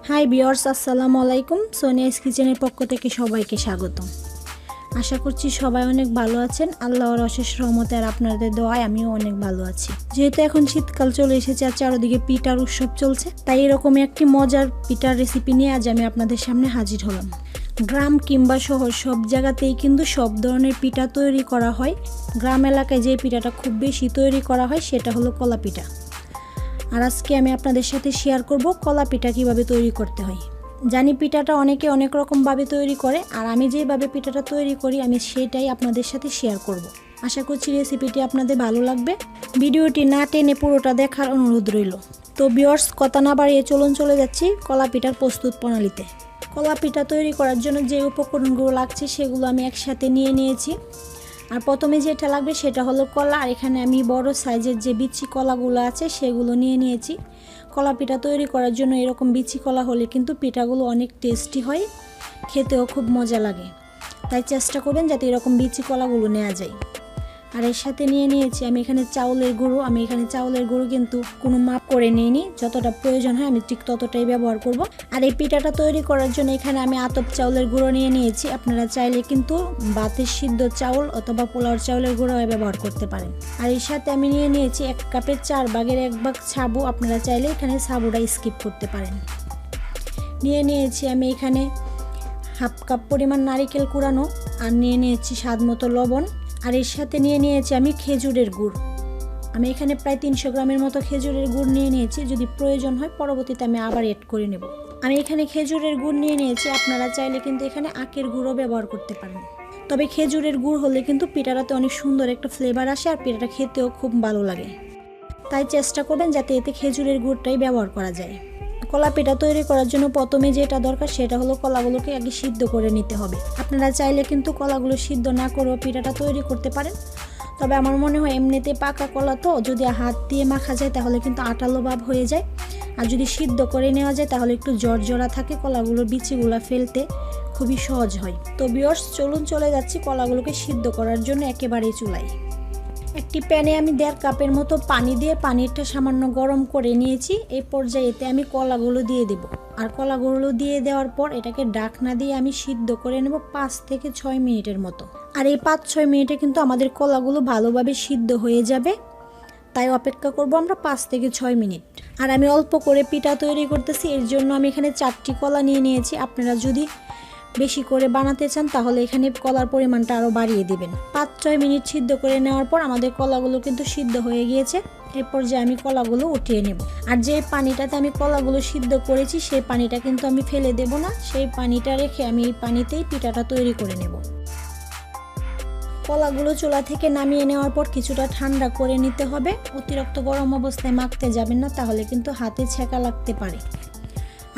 Hi viewers, আসসালামু আলাইকুম। সোনিয়াস কিচেনের পক্ষ থেকে সবাইকে স্বাগতম। আশা করছি সবাই অনেক ভালো আছেন। আল্লাহর অশেষ রহমতে আর আপনাদের দোয়ায় আমিও অনেক ভালো আছি। যেহেতু এখন শীতকাল চলে এসেছে আর চারদিকে পিঠার উৎসব চলছে, তাই এরকমই একটি মজার পিঠার রেসিপি নিয়ে আজ আমি আপনাদের সামনে হাজির হলাম। গ্রাম কিংবা শহর সব জায়গাতেই কিন্তু সব ধরনের পিঠা তৈরি করা হয়। গ্রাম এলাকায় যে পিঠাটা খুব বেশি তৈরি করা হয় সেটা হলো কলা পিঠা। আর আজকে আমি আপনাদের সাথে শেয়ার করব কলা পিঠা কীভাবে তৈরি করতে হয়। জানি পিঠাটা অনেকে অনেক রকমভাবে তৈরি করে, আর আমি যেভাবে পিঠাটা তৈরি করি আমি সেটাই আপনাদের সাথে শেয়ার করব। আশা করছি রেসিপিটি আপনাদের ভালো লাগবে। ভিডিওটি না টেনে পুরোটা দেখার অনুরোধ রইল। তো ভিউয়ার্স, কথা না বাড়িয়ে চলে যাচ্ছি কলা পিঠার প্রস্তুত প্রণালীতে। কলা পিঠা তৈরি করার জন্য যে উপকরণগুলো লাগছে সেগুলো আমি একসাথে নিয়ে নিয়েছি। আর প্রথমে যেটা লাগবে সেটা হলো কলা। আর এখানে আমি বড় সাইজের যে বিচি কলাগুলো আছে সেগুলো নিয়ে নিয়েছি। কলা পিঠা তৈরি করার জন্য এরকম বিচি কলা হলে কিন্তু পিঠাগুলো অনেক টেস্টি হয়, খেতেও খুব মজা লাগে। তাই চেষ্টা করবেন যাতে এরকম বিচি কলাগুলো নেওয়া যায়। আর এর সাথে নিয়ে নিয়েছি আমি এখানে চাউলের গুঁড়ো। আমি এখানে চাউলের গুঁড়ো কিন্তু কোনো মাপ করে নিইনি, যতটা প্রয়োজন হয় আমি ঠিক ততটাই ব্যবহার করব। আর এই পিঠাটা তৈরি করার জন্য এখানে আমি আতপ চাউলের গুঁড়ো নিয়ে নিয়েছি। আপনারা চাইলে কিন্তু ভাতের সিদ্ধ চাউল অথবা পোলাওর চাউলের গুঁড়ো ব্যবহার করতে পারেন। আর এর সাথে আমি নিয়ে নিয়েছি 1 কাপের 4 ভাগের 1 ভাগ সাবু। আপনারা চাইলে এখানে সাবুটা স্কিপ করতে পারেন। নিয়ে নিয়েছি আমি এখানে হাফ কাপ পরিমাণ নারিকেল কুড়ানো, আর নিয়ে নিয়েছি স্বাদ মতো লবণ। আর এর সাথে নিয়ে নিয়েছি আমি খেজুরের গুড়। আমি এখানে প্রায় 300 গ্রামের মতো খেজুরের গুড় নিয়ে নিয়েছি। যদি প্রয়োজন হয় পরবর্তীতে আমি আবার এড করে নেব। আমি এখানে খেজুরের গুড় নিয়ে নিয়েছি। আপনারা চাইলে কিন্তু এখানে আখের গুঁড়ও ব্যবহার করতে পারেন। তবে খেজুরের গুড় হলে কিন্তু পিঠাটাতে অনেক সুন্দর একটা ফ্লেভার আসে আর পিঠাটা খেতেও খুব ভালো লাগে। তাই চেষ্টা করবেন যাতে এতে খেজুরের গুড়টাই ব্যবহার করা যায়। কলা পিঠা তৈরি করার জন্য প্রথমে যেটা দরকার সেটা হলো কলাগুলোকে আগে সিদ্ধ করে নিতে হবে। আপনারা চাইলে কিন্তু কলাগুলো সিদ্ধ না করেও পিঠাটা তৈরি করতে পারেন। তবে আমার মনে হয় এমনিতে পাকা কলা তো যদি হাত দিয়ে মাখা যায় তাহলে কিন্তু আটালো ভাব হয়ে যায়, আর যদি সিদ্ধ করে নেওয়া যায় তাহলে একটু জড়জড়া থাকে, কলাগুলোর বিচিগুলো ফেলতে খুবই সহজ হয়। তো ভিউয়ার্স, চলে যাচ্ছি কলাগুলোকে সিদ্ধ করার জন্য একেবারেই চুলায়। একটি প্যানে আমি 1.5 কাপের মতো পানি দিয়ে পানিটা সামান্য গরম করে নিয়েছি। এই পর্যায়েতে আমি কলাগুলো দিয়ে দেব। আর কলাগুলো দিয়ে দেওয়ার পর এটাকে ঢাকনা দিয়ে আমি সিদ্ধ করে নেব 5 থেকে 6 মিনিটের মতো। আর এই 5-6 মিনিটে কিন্তু আমাদের কলাগুলো ভালোভাবে সিদ্ধ হয়ে যাবে। তাই অপেক্ষা করব আমরা 5 থেকে 6 মিনিট। আর আমি অল্প করে পিঠা তৈরি করতেছি, এর জন্য আমি এখানে 4টি কলা নিয়ে নিয়েছি। আপনারা যদি বেশি করে বানাতে চান তাহলে এখানে কলার পরিমাণটা আরও বাড়িয়ে দিবেন। 5-6 মিনিট সিদ্ধ করে নেওয়ার পর আমাদের কলাগুলো কিন্তু সিদ্ধ হয়ে গিয়েছে। এরপর যে আমি কলাগুলো উঠিয়ে নেব। আর যে পানিটাতে আমি কলাগুলো সিদ্ধ করেছি সেই পানিটা কিন্তু আমি ফেলে দেব না, সেই পানিটা রেখে আমি এই পানিতেই পিঠাটা তৈরি করে নেব। কলাগুলো চুলা থেকে নামিয়ে নেওয়ার পর কিছুটা ঠান্ডা করে নিতে হবে। অতিরিক্ত গরম অবস্থায় মাখতে যাবেন না, তাহলে কিন্তু হাতে ছ্যাঁকা লাগতে পারে।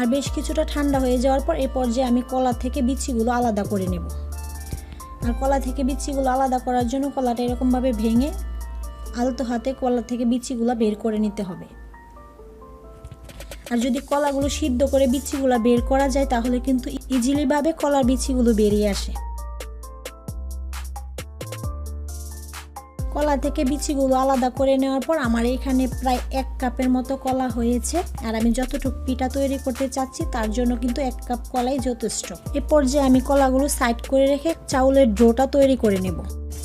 আর বেশ কিছুটা ঠান্ডা হয়ে যাওয়ার পর এই পর্যায়ে আমি কলা থেকে বিচিগুলো আলাদা করে নেব। আর কলা থেকে বিচিগুলো আলাদা করার জন্য কলাটা এরকমভাবে ভেঙে আলতো হাতে কলা থেকে বিচিগুলো বের করে নিতে হবে। আর যদি কলাগুলো সিদ্ধ করে বিচিগুলো বের করা যায় তাহলে কিন্তু ইজিলিভাবে কলার বিচিগুলো বেরিয়ে আসে। কলা থেকে বিচিগুলো আলাদা করে নেওয়ার পর আমার এখানে প্রায় 1 কাপের মতো কলা হয়েছে। আর আমি যতটুকু পিঠা তৈরি করতে চাচ্ছি তার জন্য কিন্তু 1 কাপ কলাই যথেষ্ট। এ পর্যায়ে আমি কলাগুলো সাইড করে রেখে চাউলের ডোটা তৈরি করে নেব।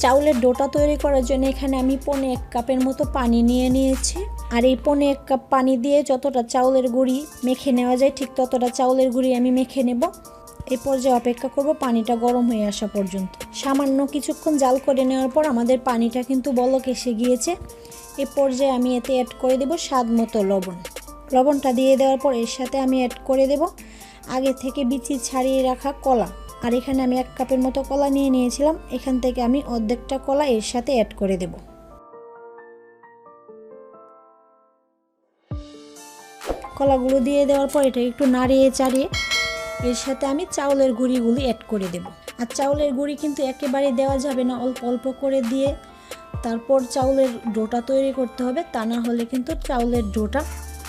চাউলের ডোটা তৈরি করার জন্য এখানে আমি 1.25 কাপের মতো পানি নিয়ে নিয়েছি। আর এই 1.25 কাপ পানি দিয়ে যতটা চাউলের গুঁড়ি মেখে নেওয়া যায় ঠিক ততটা চাউলের গুঁড়ি আমি মেখে নেব। এই পর্যায়ে অপেক্ষা করব পানিটা গরম হয়ে আসা পর্যন্ত। সামান্য কিছুক্ষণ জাল করে নেওয়ার পর আমাদের পানিটা কিন্তু বলক এসে গিয়েছে। এই পর্যায়ে আমি এতে অ্যাড করে দেব স্বাদ মতো লবণ। লবণটা দিয়ে দেওয়ার পর এর সাথে আমি অ্যাড করে দেব আগে থেকে বিচি ছাড়িয়ে রাখা কলা। আর এখানে আমি 1 কাপের মতো কলা নিয়ে নিয়েছিলাম, এখান থেকে আমি অর্ধেকটা কলা এর সাথে অ্যাড করে দেব। কলাগুলো দিয়ে দেওয়ার পর এটা একটু নাড়িয়ে চাড়িয়ে এর সাথে আমি চাউলের গুঁড়িগুলি অ্যাড করে দেব। আর চাউলের গুঁড়ি কিন্তু একেবারে দেওয়া যাবে না, অল্প অল্প করে দিয়ে তারপর চাউলের ডোটা তৈরি করতে হবে, তা না হলে কিন্তু চাউলের ডোটা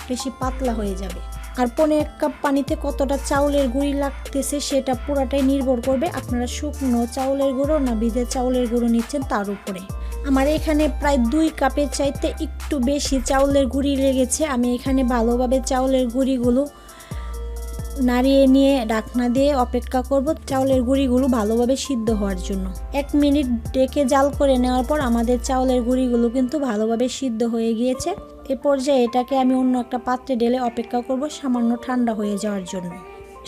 বেশি পাতলা হয়ে যাবে। আর 1.25 কাপ পানিতে কতটা চাউলের গুঁড়ি লাগতেছে সেটা পুরাটাই নির্ভর করবে আপনারা শুকনো চাউলের গুঁড়ো না ভিজে চাউলের গুঁড়ো নিচ্ছেন তার উপরে। আমার এখানে প্রায় 2 কাপের চাইতে একটু বেশি চাউলের গুঁড়ি লেগেছে। আমি এখানে ভালোভাবে চাউলের গুঁড়িগুলো নাড়িয়ে নিয়ে ঢাকনা দিয়ে অপেক্ষা করব চাউলের গুঁড়িগুলো ভালোভাবে সিদ্ধ হওয়ার জন্য। 1 মিনিট ডেকে জাল করে নেওয়ার পর আমাদের চাউলের গুঁড়িগুলো কিন্তু ভালোভাবে সিদ্ধ হয়ে গিয়েছে। এ পর্যায়ে এটাকে আমি অন্য একটা পাত্রে ঢেলে অপেক্ষা করব সামান্য ঠান্ডা হয়ে যাওয়ার জন্য।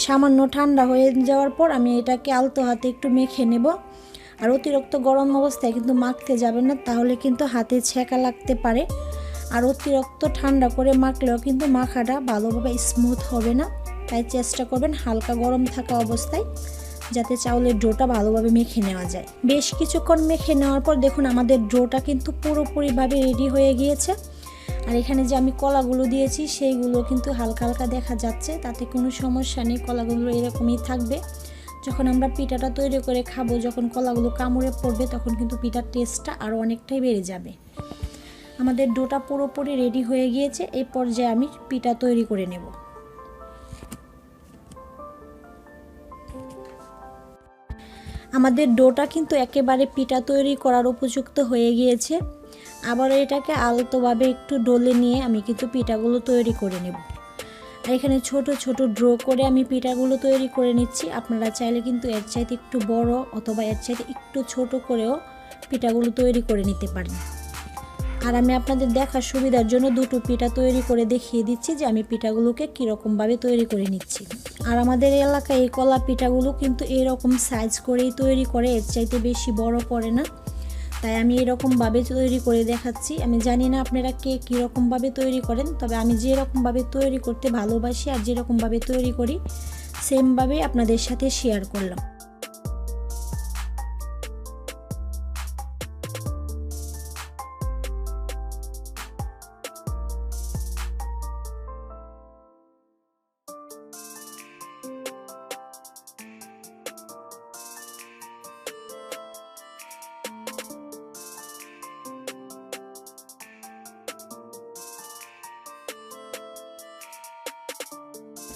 সামান্য ঠান্ডা হয়ে যাওয়ার পর আমি এটাকে আলতো হাতে একটু মেখে নেব। আর অতিরিক্ত গরম অবস্থায় কিন্তু মাখতে যাবেন না, তাহলে কিন্তু হাতে ছ্যাঁকা লাগতে পারে। আর অতিরিক্ত ঠান্ডা করে মাখলেও কিন্তু মাখাটা ভালোভাবে স্মুথ হবে না, তাই চেষ্টা করবেন হালকা গরম থাকা অবস্থায় যাতে চাউলের ডোটা ভালোভাবে মেখে নেওয়া যায়। বেশ কিছুক্ষণ মেখে নেওয়ার পর দেখুন আমাদের ডোটা কিন্তু পুরোপুরিভাবে রেডি হয়ে গিয়েছে। আর এখানে যে আমি কলাগুলো দিয়েছি সেইগুলো কিন্তু হালকা হালকা দেখা যাচ্ছে, তাতে কোনো সমস্যা নেই, কলাগুলো এরকমই থাকবে। যখন আমরা পিঠাটা তৈরি করে খাবো, যখন কলাগুলো কামড়ে পড়বে তখন কিন্তু পিঠার টেস্টটা আরও অনেকটাই বেড়ে যাবে। আমাদের ডোটা পুরোপুরি রেডি হয়ে গিয়েছে। এই পর্যায়ে আমি পিঠা তৈরি করে নেব। আমাদের ডোটা কিন্তু একেবারে পিঠা তৈরি করার উপযুক্ত হয়ে গিয়েছে। আবার এটাকে আলতোভাবে একটু ডলে নিয়ে আমি কিন্তু পিঠাগুলো তৈরি করে নেব। আর এখানে ছোট ছোট ড্র করে আমি পিঠাগুলো তৈরি করে নিচ্ছি। আপনারা চাইলে কিন্তু এর চাইতে একটু বড় অথবা এর চাইতে একটু ছোট করেও পিঠাগুলো তৈরি করে নিতে পারেন। আর আমি আপনাদের দেখার সুবিধার জন্য দুটো পিঠা তৈরি করে দেখিয়ে দিচ্ছি যে আমি পিঠাগুলোকে কীরকমভাবে তৈরি করে নিচ্ছি। আর আমাদের এলাকায় এই কলা পিঠাগুলো কিন্তু এরকম সাইজ করেই তৈরি করে, এর চাইতে বেশি বড় করে না, তাই আমি এরকমভাবে তৈরি করে দেখাচ্ছি। আমি জানি না আপনারা কে কীরকমভাবে তৈরি করেন, তবে আমি যেরকমভাবে তৈরি করতে ভালোবাসি আর যেরকমভাবে তৈরি করি সেমভাবে আপনাদের সাথে শেয়ার করলাম।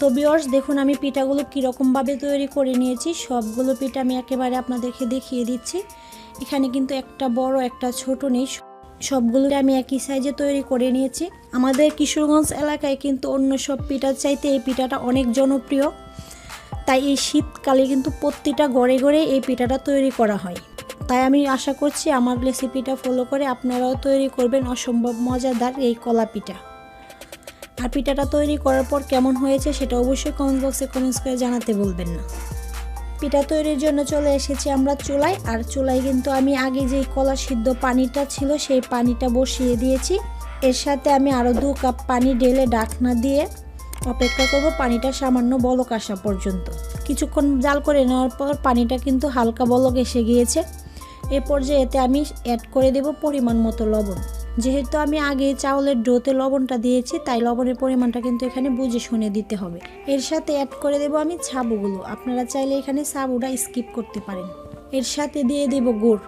তো ভিউয়ার্স দেখুন আমি পিঠাগুলো কীরকমভাবে তৈরি করে নিয়েছি। সবগুলো পিঠা আমি একেবারে আপনাদেরকে দেখিয়ে দিচ্ছি। এখানে কিন্তু একটা বড় একটা ছোট নেই, সবগুলো আমি একই সাইজে তৈরি করে নিয়েছি। আমাদের কিশোরগঞ্জ এলাকায় কিন্তু অন্য সব পিঠার চাইতে এই পিঠাটা অনেক জনপ্রিয়, তাই এই শীতকালে কিন্তু প্রতিটা ঘরে ঘরে এই পিঠাটা তৈরি করা হয়। তাই আমি আশা করছি আমার রেসিপিটা ফলো করে আপনারাও তৈরি করবেন অসম্ভব মজাদার এই কলা পিঠা। আর পিঠাটা তৈরি করার পর কেমন হয়েছে সেটা অবশ্যই কমেন্ট বক্সে কমেন্টস করে জানাতে বলবেন না। পিঠা তৈরির জন্য চলে এসেছি আমরা চুলায়। আর চুলায় কিন্তু আমি আগে যেই কলা সিদ্ধ পানিটা ছিল সেই পানিটা বসিয়ে দিয়েছি। এর সাথে আমি আরও 2 কাপ পানি ঢেলে ঢাকনা দিয়ে অপেক্ষা করব পানিটা সামান্য বলক আসা পর্যন্ত। কিছুক্ষণ জাল করে নেওয়ার পর পানিটা কিন্তু হালকা বলক এসে গিয়েছে। এ পর্যায়ে এতে আমি অ্যাড করে দেব পরিমাণ মতো লবণ। যেহেতু আমি আগে চাউলের ডোতে লবণটা দিয়েছি, তাই লবণের পরিমাণটা কিন্তু এখানে বুঝে শুনে দিতে হবে। এর সাথে অ্যাড করে দেব আমি ছাবুগুলো। আপনারা চাইলে এখানে ছাবুটা স্কিপ করতে পারেন। এর সাথে দিয়ে দেব গুড়।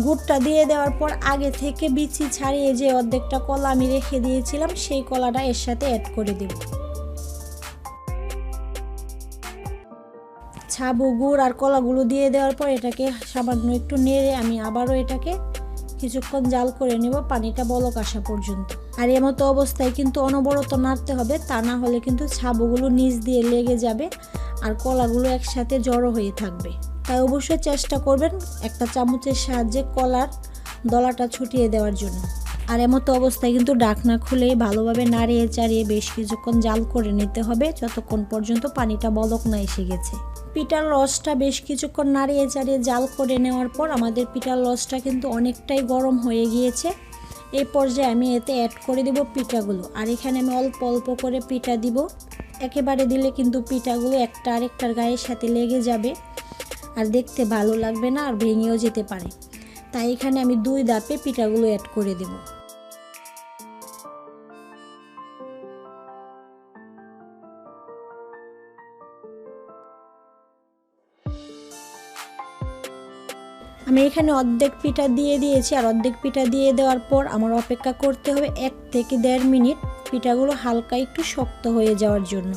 গুড়টা দিয়ে দেওয়ার পর আগে থেকে বিচি ছাড়িয়ে যে অর্ধেকটা কলা আমি রেখে দিয়েছিলাম সেই কলাটা এর সাথে অ্যাড করে দেব। ছাবু গুড় আর কলাগুলো দিয়ে দেওয়ার পর এটাকে সামান্য একটু নেড়ে আমি আবারও এটাকে কিছুক্ষণ জাল করে নেব পানিটা বলক আসা পর্যন্ত। আর এমতো অবস্থায় কিন্তু অনবরত নাড়তে হবে, তা না হলে কিন্তু ছাবুগুলো নিচ দিয়ে লেগে যাবে আর কলাগুলো একসাথে জড়ো হয়ে থাকবে। তাই অবশ্যই চেষ্টা করবেন একটা চামচের সাহায্যে কলার দলাটা ছুটিয়ে দেওয়ার জন্য। আর এমতো অবস্থায় কিন্তু ঢাকনা খুলে ভালোভাবে নাড়িয়ে চাড়িয়ে বেশ কিছুক্ষণ জাল করে নিতে হবে যতক্ষণ পর্যন্ত পানিটা বলক না এসে গেছে। পিঠার রসটা বেশ কিছুক্ষণ নাড়িয়ে চাড়িয়ে জাল করে নেওয়ার পর আমাদের পিঠার রসটা কিন্তু অনেকটাই গরম হয়ে গিয়েছে। এই পর্যায়ে আমি এতে অ্যাড করে দেব পিঠাগুলো। আর এখানে আমি অল্প অল্প করে পিঠা দিব, একেবারে দিলে কিন্তু পিঠাগুলো একটা আরেকটার গায়ের সাথে লেগে যাবে আর দেখতে ভালো লাগবে না আর ভেঙেও যেতে পারে। তাই এখানে আমি 2 ধাপে পিঠাগুলো অ্যাড করে দেব। আমি এখানে অর্ধেক পিঠা দিয়ে দিয়েছি। আর অর্ধেক পিঠা দিয়ে দেওয়ার পর আমার অপেক্ষা করতে হবে 1 থেকে 1.5 মিনিট পিঠাগুলো হালকা একটু শক্ত হয়ে যাওয়ার জন্য।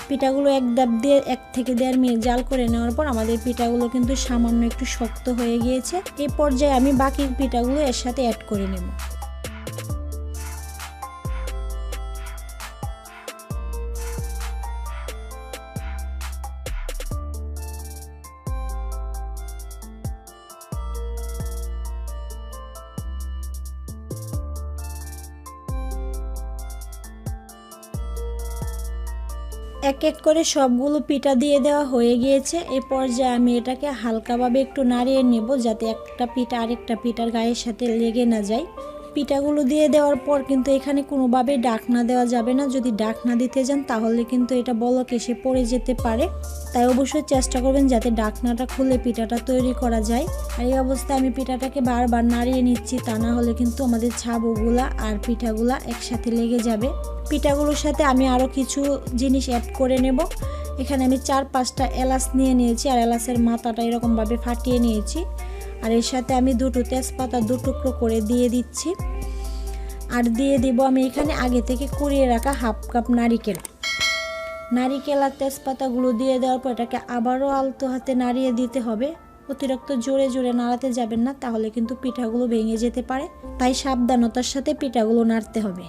পিঠাগুলো এক ধাপ দিয়ে 1 থেকে 1.5 মিনিট জাল করে নেওয়ার পর আমাদের পিঠাগুলো কিন্তু সামান্য একটু শক্ত হয়ে গিয়েছে। এই পর্যায়ে আমি বাকি পিঠাগুলো এর সাথে অ্যাড করে নেব। এক এক করে সবগুলো পিঠা দিয়ে দেওয়া হয়ে গিয়েছে। এই পর্যায়ে আমি এটাকে হালকাভাবে একটু নাড়িয়ে নেব, যাতে একটা পিঠা আরেকটা পিঠার গায়ের সাথে লেগে না যায়। পিঠাগুলো দিয়ে দেওয়ার পর কিন্তু এখানে কোনোভাবেই ঢাকনা দেওয়া যাবে না। যদি ঢাকনা দিতে যান তাহলে কিন্তু এটা বলক এসে পড়ে যেতে পারে। তাই অবশ্যই চেষ্টা করবেন যাতে ঢাকনাটা খুলে পিঠাটা তৈরি করা যায়। আর এই অবস্থায় আমি পিঠাটাকে বারবার নাড়িয়ে নিচ্ছি, তা না হলে কিন্তু আমাদের ছাবুগুলা আর পিঠাগুলা একসাথে লেগে যাবে। পিঠাগুলোর সাথে আমি আরও কিছু জিনিস অ্যাড করে নেব। এখানে আমি 4-5টা এলাচ নিয়ে নিয়েছি, আর এলাচের মাথাটা এরকমভাবে ফাটিয়ে নিয়েছি। আর এর সাথে আমি 2টো তেজপাতা 2 টুকরো করে দিয়ে দিচ্ছি। আর দিয়ে দিব আমি এখানে আগে থেকে কুড়িয়ে রাখা 1/2 কাপ নারিকেল। নারিকেল আর তেজপাতাগুলো দিয়ে দেওয়ার পর এটাকে আবারও আলতো হাতে নাড়িয়ে দিতে হবে। অতিরিক্ত জোরে জোরে নাড়াতে যাবেন না, তাহলে কিন্তু পিঠাগুলো ভেঙে যেতে পারে। তাই সাবধানতার সাথে পিঠাগুলো নাড়তে হবে।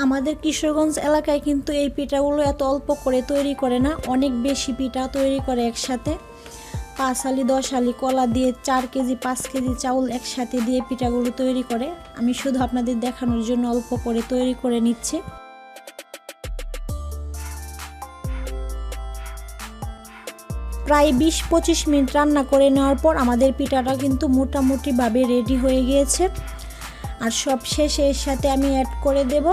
আমাদের কিশোরগঞ্জ এলাকায় কিন্তু এই পিঠাগুলো এত অল্প করে তৈরি করে না, অনেক বেশি পিঠা তৈরি করে একসাথে। 5 আলি 10 আলি কলা দিয়ে 4 কেজি 5 কেজি চাউল একসাথে দিয়ে পিঠাগুলো তৈরি করে। আমি শুধু আপনাদের দেখানোর জন্য অল্প করে তৈরি করে নিচ্ছি। প্রায় 20-25 মিনিট রান্না করে নেওয়ার পর আমাদের পিঠাটা কিন্তু মোটামুটিভাবে রেডি হয়ে গিয়েছে। আর সব শেষে এর সাথে আমি অ্যাড করে দেব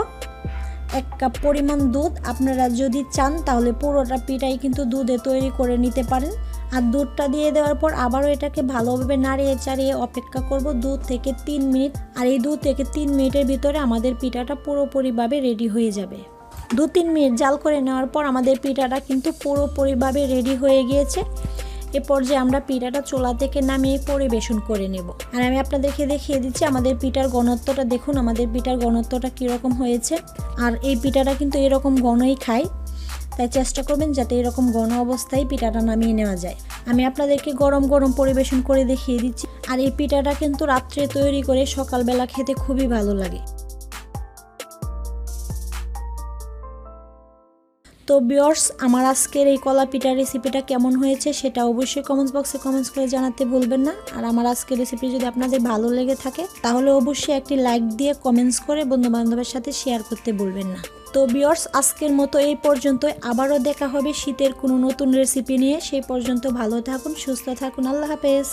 1 কাপ পরিমাণ দুধ। আপনারা যদি চান তাহলে পুরোটা পিঠাই কিন্তু দুধে তৈরি করে নিতে পারেন। আর দুধটা দিয়ে দেওয়ার পর আবারও এটাকে ভালোভাবে নাড়িয়ে চাড়িয়ে অপেক্ষা করব 2 থেকে 3 মিনিট। আর এই 2 থেকে 3 মিনিটের ভিতরে আমাদের পিঠাটা পুরোপুরিভাবে রেডি হয়ে যাবে। 2-3 মিনিট জাল করে নেওয়ার পর আমাদের পিঠাটা কিন্তু পুরোপুরিভাবে রেডি হয়ে গিয়েছে। এ পর্যায়ে আমরা পিঠাটা চুলা থেকে নামিয়ে পরিবেশন করে নেব। আর আমি আপনাদেরকে দেখিয়ে দিচ্ছি আমাদের পিঠার ঘনত্বটা। দেখুন আমাদের পিঠার ঘনত্বটা কীরকম হয়েছে। আর এই পিঠাটা কিন্তু এরকম ঘনই খায়, তাই চেষ্টা করবেন যাতে এরকম ঘন অবস্থায় পিঠাটা নামিয়ে নেওয়া যায়। আমি আপনাদেরকে গরম গরম পরিবেশন করে দেখিয়ে দিচ্ছি। আর এই পিঠাটা কিন্তু রাত্রে তৈরি করে সকালবেলা খেতে খুবই ভালো লাগে। তো ভিউয়ার্স, আমার আজকের এই কলা পিঠার রেসিপিটা কেমন হয়েছে সেটা অবশ্যই কমেন্টস বক্সে কমেন্টস করে জানাতে ভুলবেন না। আর আমার আজকের রেসিপি যদি আপনাদের ভালো লেগে থাকে তাহলে অবশ্যই একটি লাইক দিয়ে কমেন্টস করে বন্ধুবান্ধবের সাথে শেয়ার করতে ভুলবেন না। তো ভিউয়ার্স, আজকের মতো এই পর্যন্তই। আবারও দেখা হবে শীতের কোনো নতুন রেসিপি নিয়ে। সেই পর্যন্ত ভালো থাকুন, সুস্থ থাকুন। আল্লাহ হাফেজ।